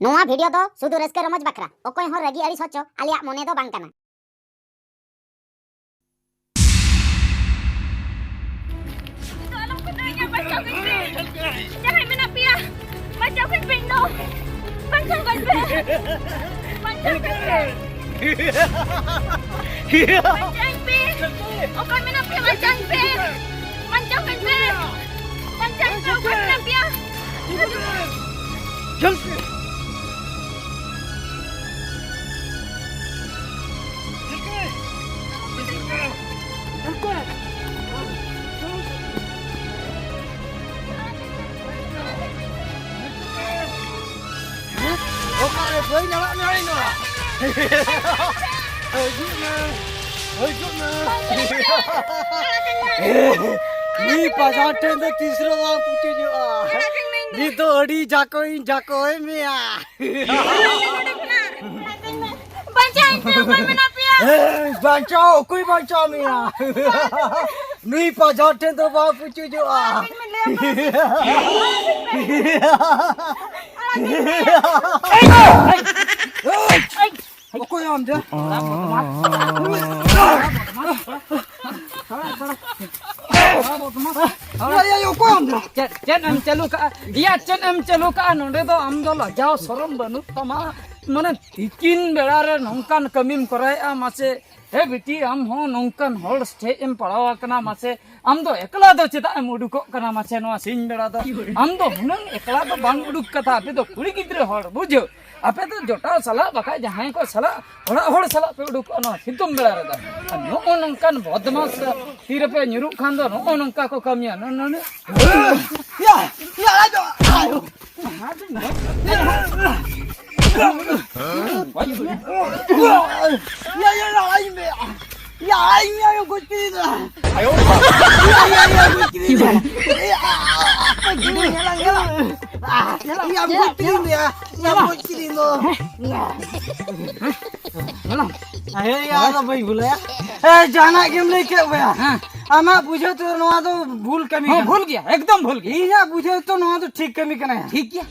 नोआ वीडियो दो सुदु रस्के रमज बकरा ओकोय हो रगी अड़ी सोचो आलिया मोने दो बांग कना Jangan menapia. Macam kan pindo. Macam kan pe. Macam kan pe. Macam pe. Okan menapia macam pe. Macam kan pe. Macam kau kan menapia. Jom. Với nhau ngay nữa. Giúp nè. Ni pasal train tu तीसरा बार पूछे जो आ. Ni तो अड़ी जाको है मिया. Macam pe okan menapia. Bancau, कोई bancau मिया. Ni pasal train tu बार पूछे जो आ. कोई आम जा या कोई आम जा चेन हम चलू का या चेन हम चलू का नोंडे दो हम दो लजाओ सरम बनु तमा माने तिकिन बेड़ा रे नोंकान कमीम कराया मासे हे बेटी हम हो नोंकान होल स्टे एम पड़ावा कना मासे हम दो एकला दो चेता एम उडुको कना मासे नोआ सिन बेड़ा दो हम दो हुनंग एकला दो बांग उडुक कथा आपे दो कुड़ी गिद्रे होड़ बुझो आपे तो जोटा सला बका जहां को सला होड़ा होड़ सला पे उडुक अनो सितुम बेड़ा रे दा नो नोंकान बदमाश तीर पे निरु खान दो नो नोंका को कमिया नो नो या आजो आयो या आई में या आई में आयो कुछ भी ना आयो या कुछ भी ना या कुछ भी ना या कुछ भी ना अरे यार भाई भूला ए जाना केम नहीं के भैया आमा बुझो तो नवा तो भूल कमी हां भूल गया एकदम भूल गया इया बुझो तो नवा तो ठीक कमी कना है ठीक गया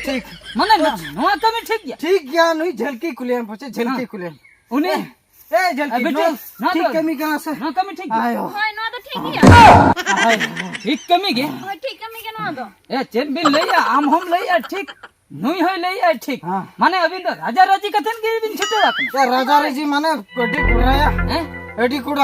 ठीक माने नवा कमी ठीक गया ठीक गया नहीं झलकी कुलेन पछे झलकी कुलेन उन्हें ए झलकी ठीक कमी कना से ना कमी ठीक आयो Hai no ada ठीक है. ठीक कमी के Oh ठीक kami kan ada. ए चेन बिन ले या आम हम ले या ठीक नुई होय ले या ठीक हाँ। माने अभी तो राजा राजी कथन के बिन छुटे रखन या राजा रे जी माने कोटी कुड़ाया हैं एडी कुड़ा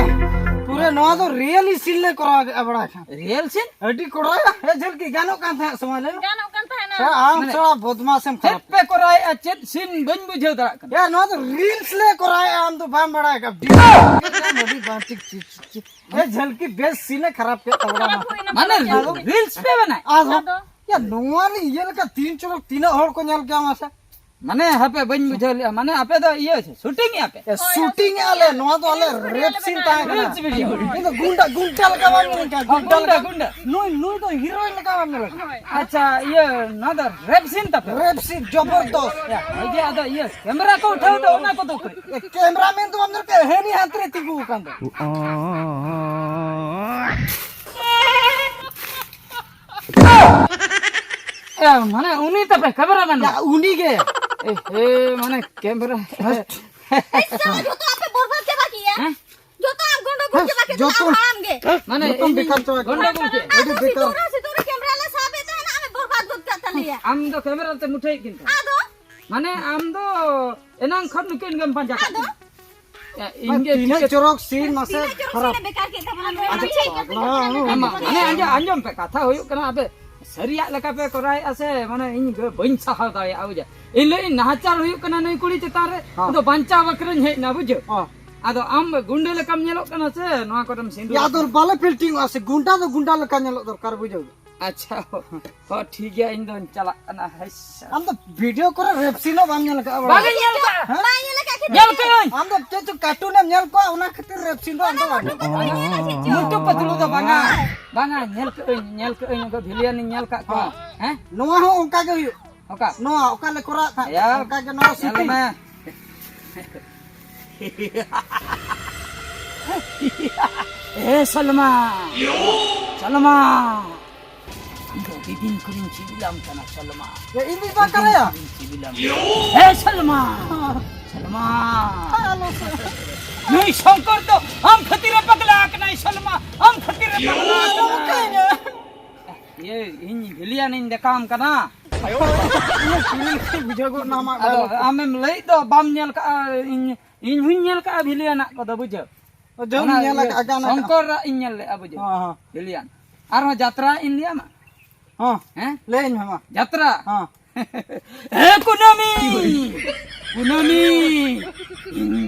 पूरे नवा तो रियली सील ले करा बड़ा था रियल सिन एडी कुड़ाया ए झलकी गानो कान था समझ ले Kan kan था ना. आम थोड़ा बदमाश हम चेत पे कराय आ चेत सिन बन बुझे दरकन यार नवा तो रील्स ले कराया हम तो बाम बड़ा है कब मोदी बातिक ए झलकी बेस सीने खराब के तवड़ा माने रील्स पे बनाए आज या नवा ने ये लगा तीन चोक तीन और को न्याल क्या मासा माने हपे बन बुझे माने आपे तो ये शूटिंग है आपे शूटिंग आले नवा तो आले रेप सीन ता रील्स वीडियो इनको गुंडा लगा वाले क्या गुंडा नुई तो हीरोइन लगा वाले अच्छा ये ना द रेप सीन तब रेप सीन जबरदस्त ये आदा ये कैमरा को उठाओ तो ना को तो कैमरामैन तो अंदर के है नहीं हाथ रे तिगु कंद ए माने उनी तब कैमरा मैन या उनी के ए माने कैमरा ऐसा जो तो आपे बर्बाद के बाकी है. जो तो आप गोंडो के बाकी जो तो तो- हम आमगे. माने तुम बेकार तो गंडा को के एडी बेकार सितोरे कैमरा ले साबे तो ना हमें बर्बाद कर करता लिया. आम दो कैमरा ते मुठे किन आदो माने आम दो एनांग खन किन गम पंजा इंगे तीन चोरक सीन मासे खराब ने बेकार के था आमा माने अंजम पे कथा होय कना अबे सरिया लका पे कराय असे माने इन बइन सहा दाय आउजा इले नाचार होय कना नई कुड़ी चतार रे तो बांचा वकरन हे ना बुझो आदो आम गुंडे लकम नेलो कना से नवा कोदम सिंदू या तो बाले फिल्टिंग आसे गुंडा तो गुंडा लका नेलो दरकार बुझो अच्छा हो ठीक है इन दोन चला कना हस हम तो वीडियो करे रेप सीन बाम नेल का बागे नेल का माये लगा के नेल का हम तो तो कार्टून में नेल को उना खातिर रेप सीन हम तो मुटु पतलू तो बांगा बांगा नेल का को भिलियन नेल का को हैं नोआ हो उनका के ओका नोआ ओका ले करा था या उनका के नोआ चल सीन मैं ए सलमा सलमा इधर बिबिन कुरिन चिबिलाम kana सलमा ये इन भी बात करे या चिबिलाम Hei Salma. Salma. Nui Shankar to am khatira pagla kena Salma. Am khatira pagla. Ye ini bilian ini dekam kana. bujago nama Ado amem lei do bam nyel ka in hunyel ka bilian nak kodo bujo. jom nyala agak nak Shankar inyel le abujo. ha Bilian. Arho jatra in dia ma. ha Eh? lein mama Jatra. ha Kunami. Kunami.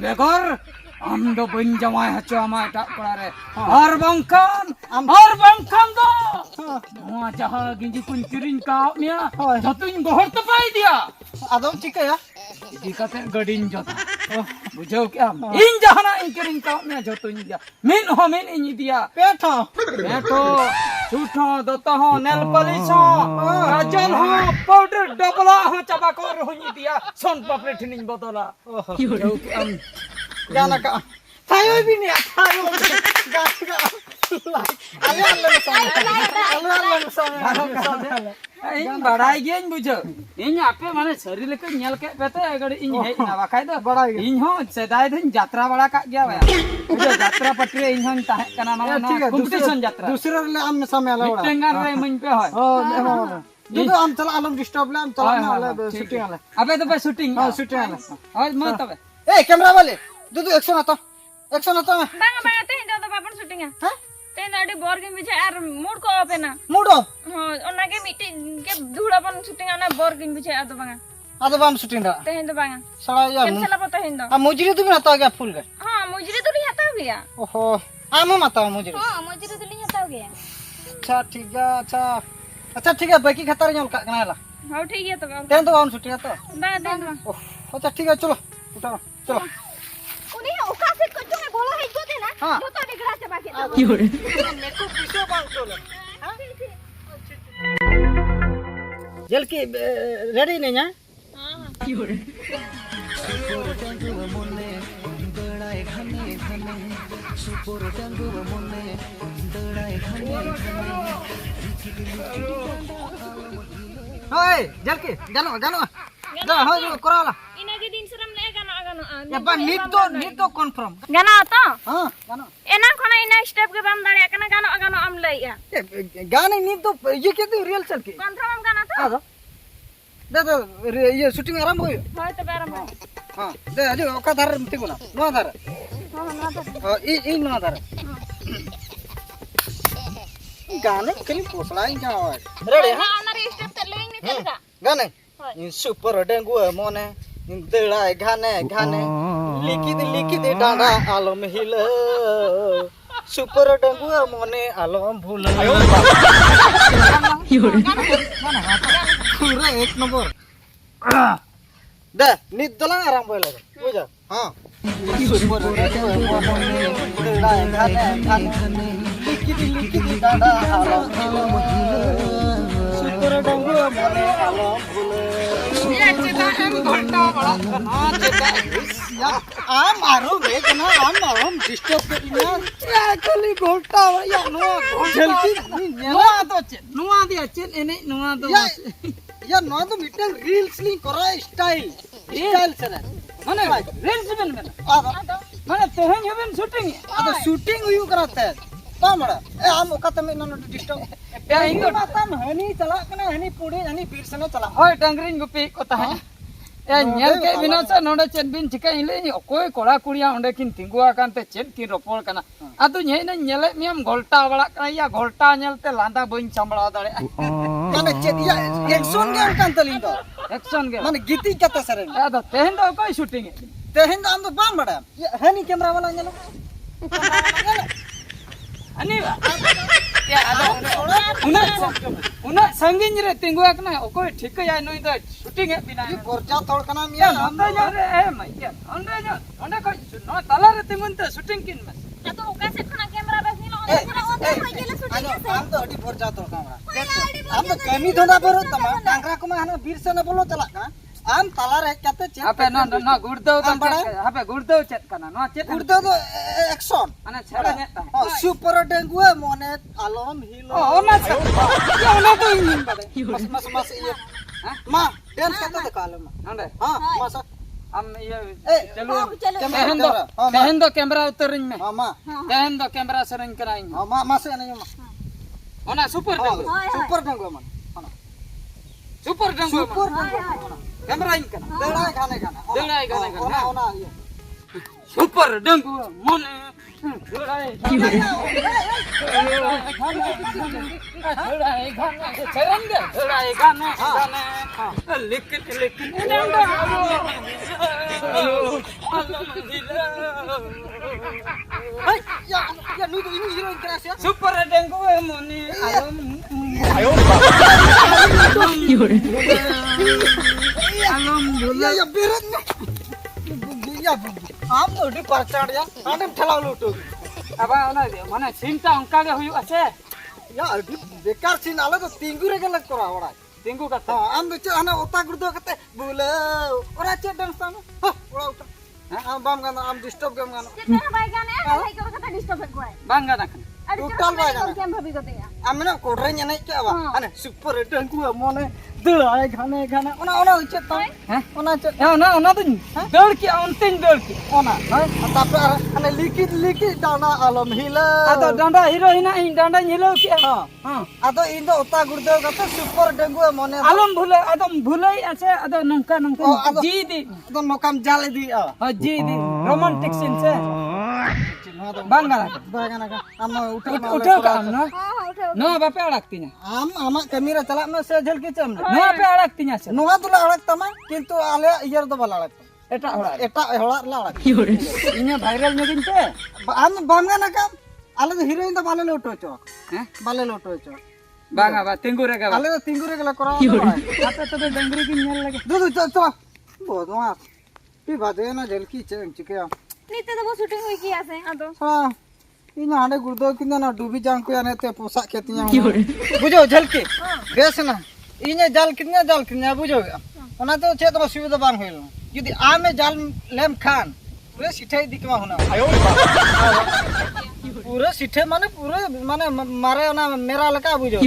Begor am do benjamai hacho amai tak pelare. Ar bangkan do. Mua jaha ginji kun kirin kau nia. Jatuin gohor tepai dia. adom chika ya Jadi kata gadin jatuh. Bujau क्या? इन जहाना इन Kiren kau nia jatuin dia. Min ho min ini dia. petha बैठो झूठो दोता हो nail polish हो काजल हो powder डबला हो चबाकोर होनी दिया सोन पापड़ी ठिनिन बदला जो कि हम gana ka tayo bini tayo gana ale ale sama इन बड़ाई गेन बुझो इन आपे माने शरीर लेके नेल के बेते अगर इन हे ना वाखाय दो बड़ाई इन हो सेदाय दिन यात्रा बड़ा का गया बया बुझो यात्रा पटरे इन हो ताहे कना माने कंपटीशन यात्रा दूसरा ले am sama ala ora टेंगार रे मन पे होय Dudu am chala alam disturb le am chala na ale shooting ale अबे तो भाई शूटिंग हां shooting ale और मत तबे eh camera wale dudu action ato Banga banga teh hindo to bapan syuting ya. Hah? Teh adi bor game bicara ar mood ko apa na. mudo Ona ke meeting ke dhula pan syuting ana bor game bicara ado banga. ado bam shooting da Teh hindo banga. sala ya Cancel apa teh hindo? am mujri tu na ta gaya full ga हाँ मुजरे तो नहीं आता भैया oho am mata mujri हाँ मुजरे तो नहीं आता गया acha ठीक है बाकी खतर nyol ka kana la हाँ ठीक है तो ten to am shooting ato दा दे दो oh acha ठीक है चलो उठाओ चलो उन्हें ओका से कुछ में बोलो है जो देना हाँ। जो तो दिख रहा है बाकी मेरे को पीछे बांग चलो जल की रेडी नहीं है Hoi, jalki, gano. Dah, hoi, korala. इन्हें के दिन शर्म नहीं गाना गाना Ya pan need to confirm. गाना आता हाँ, gano. एना खाना इन्हें स्टेप के बम दाड़े करना गाना गाना हम ले या गाने need to ये क्या तू real चल के? कंफर्म हम गाना था हाँ, दे ये shooting आराम हुई. हाँ तो पैर में हाँ, दे अजय ओका धार मत बोला. नो धार. हाँ ना तो ई नो धार. गाने कहीं पोसला ही क्या है? Ready? हाँ हमारे स्टेप तो लेंगे नहीं चलेगा गाने. इन super dengue मोने. इन दड़ाए घाने लिखी दे डांडा आलम हिल. Super dengue मोने आलम भूल. पूरा एक नंबर. दे नित दला आराम बोला. बुझा? हाँ. Super dengue मोने दड़ाए घाने लिखी दे डांडा आलम हिल. Super dengue मोने आलम भूल. आम मारो बेजना आम मारो डिस्टर्ब करिना या कली घोटा या नो झलकी नुआ तो चेन नुआ दिया चेन एने नुआ तो या नो तो मिटल रील्स ली करा स्टाइल से माने रील्स बन आदा माने तोहन हबन शूटिंग आदा शूटिंग हुई करते तामड़ा ए आम ओका तमे नो डिस्टर्ब पे इंग माता हनी चला कना हनी पुड़ी हनी बीर सने चला होय डांगरिन गुपी को ताहे ए नेल के बिना से नोडे चेन बिन चिका इले नि ओकोय कोड़ा कुड़िया ओंडे किन तिंगुआ कानते चेन किन रोपड़ कना आदु न्हे न नेले मियम गोल्टा बड़ा कना या गोल्टा नेलते लांदा बइन संभला दाड़े माने चेदिया एक्शन के कान तलिन तो एक्शन के माने गीती कते सरे आदो तेहन दो कोई शूटिंग तेहन आम तो बाम बड़ा हनी कैमरा वाला नेलो अनि या आदो उना संगिन रे तिंगुआ कना ओकोय ठीक या नई दो शूटिंग है बिना ये पर्चा थोड़ कना मिया नंदा रे ए मैया ओंडे कोई नो तला रे तिंगुनते शूटिंग किन में तो ओका से खाना कैमरा बस नहीं लो ओका होई गेले शूटिंग से हम तो अडी पर्चा थोड़ कामरा हम तो कमी धंधा बरो तमा डांगरा को हना बीर से न बोलो चला का आम तला रे कते चेक आपे न गुड़दो तो आपे गुड़दो चेत कना नो चेत उड़दो तो एक्शन माने छड़ा ने सुपर डेंगुए मोने आलम हिलो ओ ना ये ओना तो इन बड़े मस ये मा डांस करते देखा ले मा नंदे हां मासा हम ये ए चलो कैमरा तहन दो कैमरा उतरिन में हां मा तहन दो कैमरा सरन कराइन हां मा मासे नहीं मा ओना सुपर डंगो सुपर डंगो मा सुपर डंगो सुपर कैमरा इन कना देड़ाय गाने गाना देड़ाय गाने गाना ओना ये सुपर डंगो मोने देड़ाय देड़ाय गाना लेकिन या नु तो ini hero interest सुपर डंगो मोने आयो ya ya berat ya am no di parchad ya adem thala luto अब माने सीनटा अंका के हुई আছে ya di bekar sin ala to tingu re gala kora ora तिंगु कथा am do che ana ota gurdo kate bula ora che dance ta ha ora uta am bam gana am disturb gam gana Kita baik kan ya, kalau ikut kata disturb gue. Banga नाखन Aduh, Total baik kan? Kiam bhabi kata ya. amena kodre nyane ke aba ane super dangu mone dulai gane gane ona che ta हैं ona che ना तो दौड़ के अंतिम दौड़ के ona tapre ane likit dana alam hila आदो डांडा hero Hina इन डांडा हिलो के हां हां ado indo ota gurdo kate super dangu mone आलम भूले आदम भूले আছে आदो नंका नंका Oh, ado- जी दी ado nokam jale di हां जी दी रोमांटिक सीन से बांगा नाखन bagana ka am उठो का हम ना Oh, udah. नो बापे अड़कती ना am amak kamera chalak me se jhalki chem नो पे अड़कती ना से noa tula arak tama kintu ale iyar do bala arak Etah होड़ा eta holar la arak इने वायरल में किनते am bamgana ka ale do heroine do bale loto cho हैं bale loto cho बांगा बा तिंगु रे का ale do tingure gala kora आता तो dungaree की nail लगे du du cho bodwa pi bade na jhalki chem chike Nita tuh syuting hui kia sih, aduh. ha ina ade gurdo kinda na dubi jang ko ane te posak khetiya bujo jhalki ges na ine jal kinya bujo ona to che to suvida bang hoil jodi ame jal lem khan pure sithai dikma hona ayo pure sithe mane mare ona mera laka bujo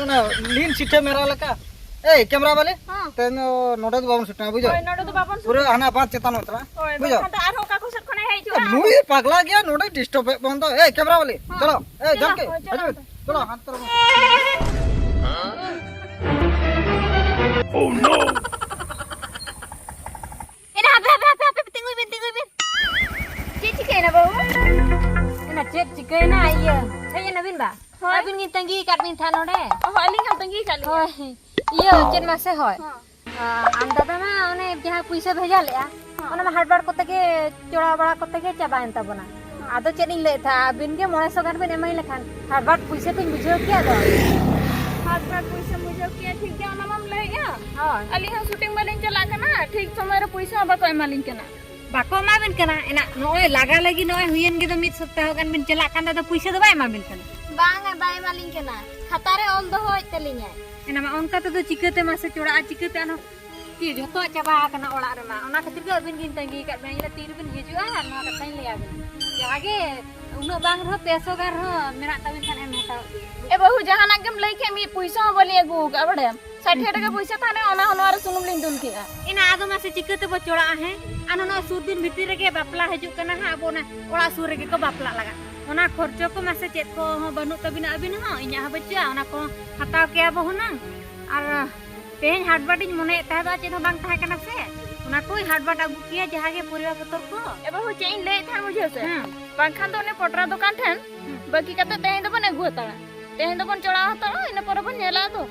ona lean sithe mera laka A camera वाले तेन नोडे तो बाबन सुटना बुझो Nodo tuh bapak. पूरे आना पांच चेतन उतरा Oh, बुझो kata arho kaku set kone hai juga. मुई पगला गया नोडे डिस्टर्ब बंद ए कैमरा वाले चलो ए जल के चलो। चलो हाथ तरफ Ini apa, tunggu bin. Cici kena bau. Ina cek cikai na iya. Saya Nabin ba. Nabin ni tanggi kat min thano de. Oh, aling kau tinggi kali. Hoi. Iya cek mase hoi. Anda ta na one jaha puisa bheja le ona ma hardbar kote ke choda bada kote ke chabaen tabona. Ado cek ing le tha abin ke 900 gan bin emai lekhan hardbar puisa tin bujho kya do. हाथ में पैसा मुझे किया ठीक है ना मम ले गया Hoi. अली हम शूटिंग वाले चला के ना ठीक समय रे पैसा बा कोई मालिन के ना Bako ma bin kana ena noy laga lagi noy huyen ge do mit saptah gan bin chelak kan da puisa do bai ma bin kana. bang बाय मालिन के ना खाता रे ऑल द होय तलिnya Ena ma onka to chikate mase choda chikate ano ki joto chaba kana orak re ma ona khatir ge abin gin tangi kat ben ila tir bin hijua no katain le abin jage uno bang ro 300 gar ro mera tabin kan em hata ए बहु जहाना के लई के मी पैसा बोली एगु का बड़े 60 टका पैसा थाने ओना होनवार सुनुम लिन दुल के ina ado mase chikate bo choda he ano no sudin bhitir rege bapla hijuk kana ha abona orak sur rege ko bapla laga ona khorcho ko mase chet ko ho banu tabina abin ho inya ha bacha ona ko hataw ke abo hunang ar teheng hatbat ing mone ta do chet ho bang tahe kana se ona koi hatbat agu kiya jahage puribar potor ko ए बहु chain ले था मुझे से बांखान तो ने पटरा दुकान ठन बाकी कते तेहे तो बने गु हता तेहे तो बन चढ़ा हता इन पर बन नेला तो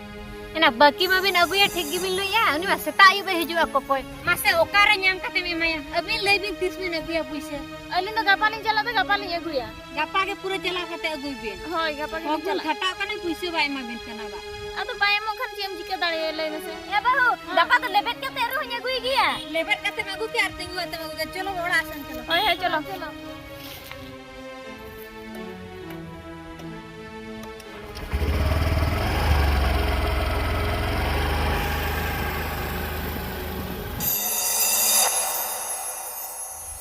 ena baki ma bin agu ya thik gi bin lu ya uni ma seta yu be hiju ko poi mase okare nyam kate me maya abin lei bin 30 min agu ya puisa Ali न गापा लिन चला तो गापा लिन एगु या gapa ge pura jala kate agu bin होय गापा के ko चला khata kana puisa bai ma bin kana ba आ तो bye मो खन चेम चिके दाड़े ले से ए बहु गापा तो लेबेट के तेरो हnya गु गिया lebet kate ma agu ke ar tingu ate agu chalo ora asan chalo होय है चलो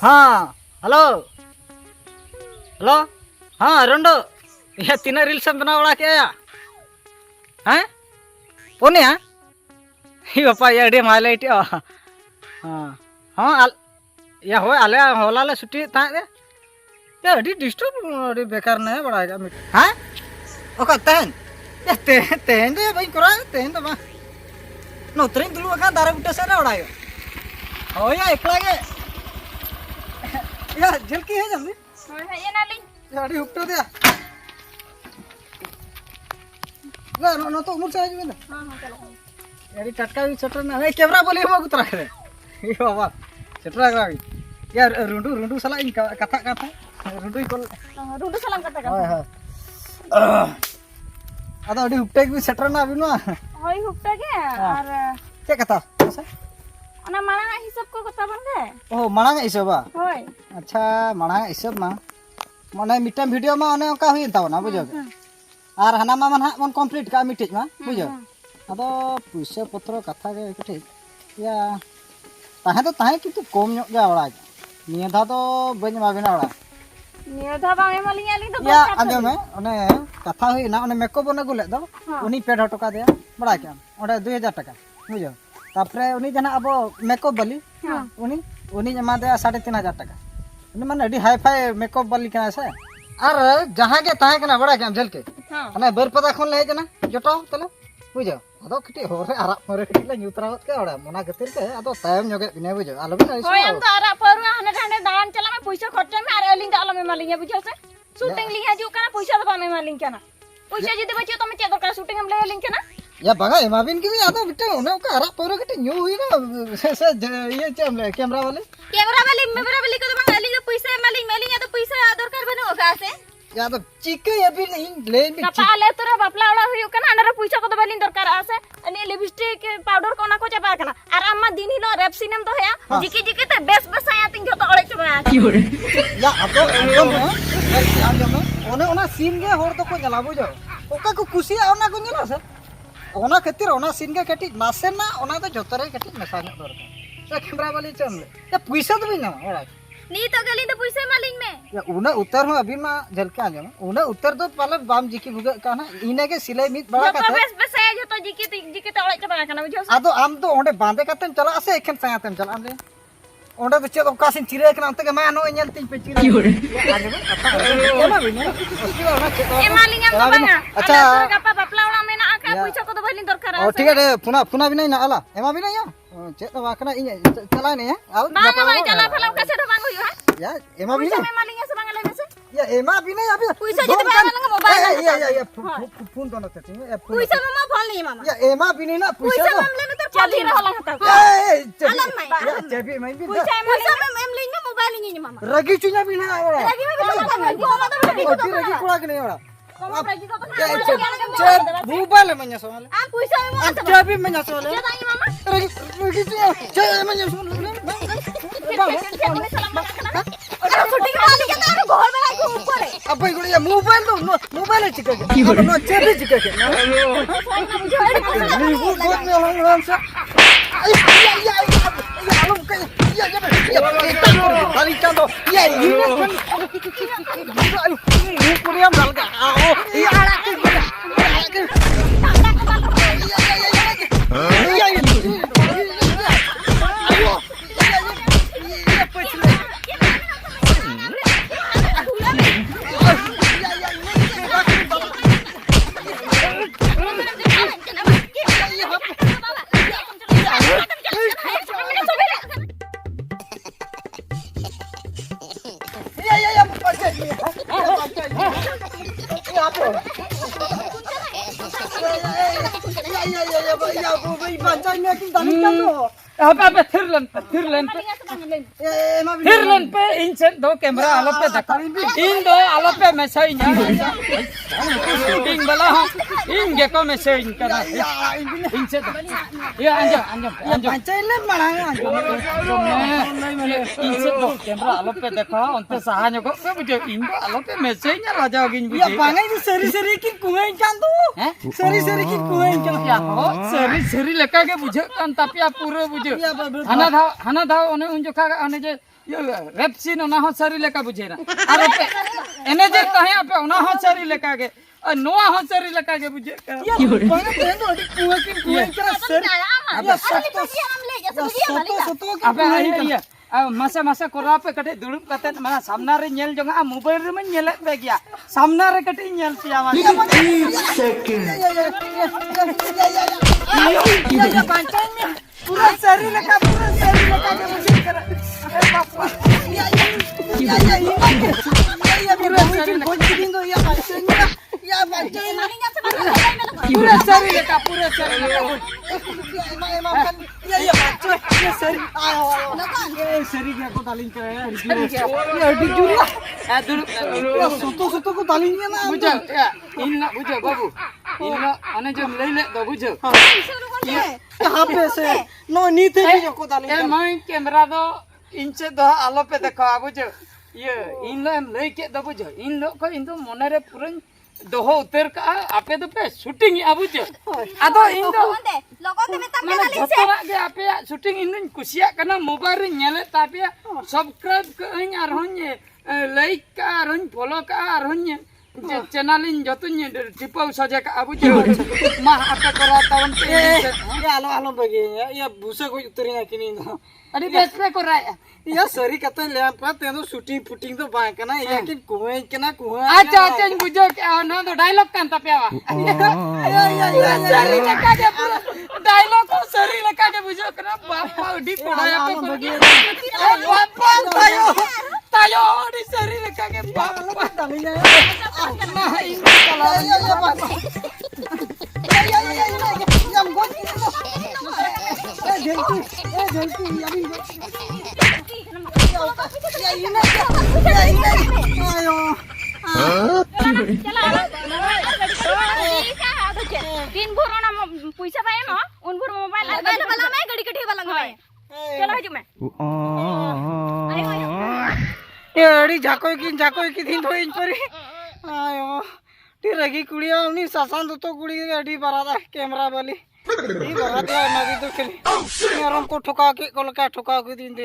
हाँ हेलो हेलो हाँ रोंडो ये तीन रील्स बना बड़ा क्या हैं पुनिया ही बापा ये अड़ी माले इटी हाँ हाँ या हो आले होला ले छुट्टी ताए दे या अड़ी डिस्टर्ब अड़ी बेकार नहीं बड़ा है मिट हाँ ओका तेन या तेन दे भाई करा तेन तो बा नोतरिंग दुलु का दारा बुट्टे से ना उड़ायो हो या एकला के या जल्दी है जल्दी होय ये नाली या अड़ी उपटो दे ना नो तो उमर से आज में हां हां चलो यारी टटका भी चटर ना है कैमरा बोली हम उतरा करे ये बाबा चटरा का यार रुंडू रुंडू साला इन कथा कथा रुंडू को रुंडू सलाम कता का हाय हाय अदा अडी उपटे भी चटर ना अभी ना होय हुक्ता के और क्या कथा ओना माणा हिसाब को कता बंदे ओ मांगा हिसाबा होय अच्छा मांगा हिसाब मा माने मिटम वीडियो मा ओने का हुई तावना बुझो और हना मा मन मन कंप्लीट का मिटिज मा बुझो अदो पैसा पत्र कथा के कटे या ताहे तो ताहे किंतु कम ᱧᱚᱜ ᱜᱮ ᱚᱲᱟᱜ निया धा तो बन माबिना ᱚᱲᱟᱜ निया धा बांगे मालिंग आली तो या आंजो में ओने कथा हुई ना ओने मेको बने गुले दो उनी पेड हटो का दिया बड़ा क्या ओडे 2000 टाका बुझो तापरे उनी जना अब मेको बली उनी जमा दे 3500 टाका उनी माने अडी हाई फाई मेको बली कना से और जहां के ताहे कना बड़ा क्या झल के अने बरपदा खन ले जना जटाओ तले बुझो अदो कटी होरे आरा होरे कटी ले न्यूतरावत के ओडा मोना गतिर के अदो तायम जोगे बिने बुझो आलो बिना होय हम तो आरा परुआ हने ठाणे दान चला में पैसा खर्चा में अरे अलिंग आलो में मालिंग बुझो से शूटिंग लिया जो कना पैसा दबा में मालिंग केना पैसा जदी बचियो तो में चेदो का शूटिंग हम ले लिंग केना या बगा एमाबिन की भी आदो बिटे ओने का आरा परो कटी न्यू हुई ना से ये चमले कैमरा वाले को तो अलिंग तो पैसा मालिंग तो पैसा दरकार बनो का से या तो चिके अभी नहीं ले भी कपाले तोरा बापला ओला हुई कना अंडर पैसा को दबालिन दरकार आसे अनि लिपस्टिक पाउडर कोना को चबा कना आर अम्मा दिन हिलो रेप सिनेम तो है जिकी जिकी ते बेस बेस आया तिन जतो ओले चबा की होरे या अतो एकदम ओने ओना सीन गे होर तो को जला बुझो ओका को खुशी ओना को निला से ओना खातिर ओना सीन गे कटी नासे ना ओना तो जतरे कटी मसा न दरकार से कैमरा वाली चमले या पैसा तो भी ना ओरा नी तो गली तो पैसा मालिंग में या उन्हें उत्तर हो अभी मां झलके आ जाओ उन्हें उत्तर तो पाले बाम जिकी भुगे काना इने के सिलाई मित बड़ा जतो बेस बेस आया जतो जिकी तो ओले चबा कना बुझो आदो आम तो ओंडे बांधे कातेम चला से एखन सायातेम चला आम ओंडे तो चेद ओका सिन चिरे कना अंत के मा नो एनल तिन पे चिरे की होरे एमा बिने ए मालिंग हम तो बांगा अच्छा तोरा गप्पा बापला ओला में ना का पैसा को दबालिन दरकार ओ ठीक है पुना भी नहीं ना आला एमा भी नहीं या चेद तो बाकना इन चला नहीं है आल बांगा भाई चला फलम कैसे दबांग हुई है या एमा भी पैसा नहीं में मालिंग से बांगा ले से या एमा भी नहीं अभी पैसा जदी बांगा मोबाइल या फोन दोनों ते पैसा में फोन नहीं मामा या एमा भी नहीं ना पैसा मामले में तो चली रहला हता या चबी मैं भी पैसा में एम लिंग में मोबाइल नहीं मामा रगी चुना भी ना ओरा लगी में तो रगी कुड़ा के नहीं ओरा रगी को मोबाइल में ना सोले आ पैसा में अब चबी में ना सोले ये दाई मामा रगी चुना में ना सोले शूटिंग वाली के ना घर में आई ऊपर है अब भाई गुड़िया मोबाइल तो मोबाइल है चिका के नो चबी चिका के वो बहुत में आराम से या आलम के या खाली चलो या ये पुरिया डाल का आओ या अबे थिरलन पे इन से दो कैमरा आलो पे देखा इन दो आलो पे मैसेज नहीं शूटिंग वाला हो इन के को मैसेज करा इन से ये अंजम चले मड़ा इन से दो कैमरा आलो पे देखा उनते सहाय को वीडियो इन दो आलो पे मैसेज ना राजा गिन बुझे या बांगे सरी की कुएं कान दो सरी की कुएं कान क्या हो सरी लेका के बुझे कान तापिया पूरे बुझे हाना था ओने उन जोखा ओने जे रेप सीन ओना हो सरी लेका बुझे ना अरे एने जे कहे पे ओना हो सरी लेका के नोआ हो सरी लगा के बुझे का बंगा तेन तो कुआ की कुआ करा सर अबे सत्तो हम ले जा सतो सतो के अबे iya masa masa kora pe kate duduk kate mana samna re nyel jonga mobile re men nyelek pe gya samna re kate nyel sia mas ya pancang nih pura sari leka ke musim kara papa ya pura sari leka ya pancang ya pancang pura sari leka ya pancang ya sari ayo sari क्या को तालीम कराया ये डिजूरी duduk सोतो को तालीम है ना bujo ya inna bujo babu inna ane jom lele do bujo कहाँ पे से नो नी थे जो को तालीम main kamera do inche do alo pe dekho bujo ye inlo em lei ke do bujo inlo ko indo monare puran doho uter ka ape do pe shooting ya bujo ado indo लोगों के में mana jotona ge ape shooting indo kusia kana mobile re nyele tapi subscribe ke arhon like ka arhon follow ka arhon channel in jotunya tipau saja ka bujo mah ape kora tahun pe ये आलो आलो बगे ये भूसा को उतरी ना किनी adi best pe kora ये सरी कते ले पर ते तो शूटिंग फुटिंग तो बाय कना ये कि कुए कना कुए acha acha bujo ke no do dialogue kan tapi awa sari leka ke pura dialogue ko sari leka ke bujo kena bapa di poda ya pe bapa tayo di sari leka ke bapa तालीम है nah ini kalau दिन भर ना पैसा पाए ना उन भर मोबाइल वाला मैं गड़ी कठी वाला मैं चलो हजू मैं ये अड़ी झाकोय की दिन तो इन पर आयो ती रगी कुड़िया उनी सासान तो कुड़ी अड़ी बरादा कैमरा वाली ई बरादा नदी तो खेली यार हमको ठुका के दिन दे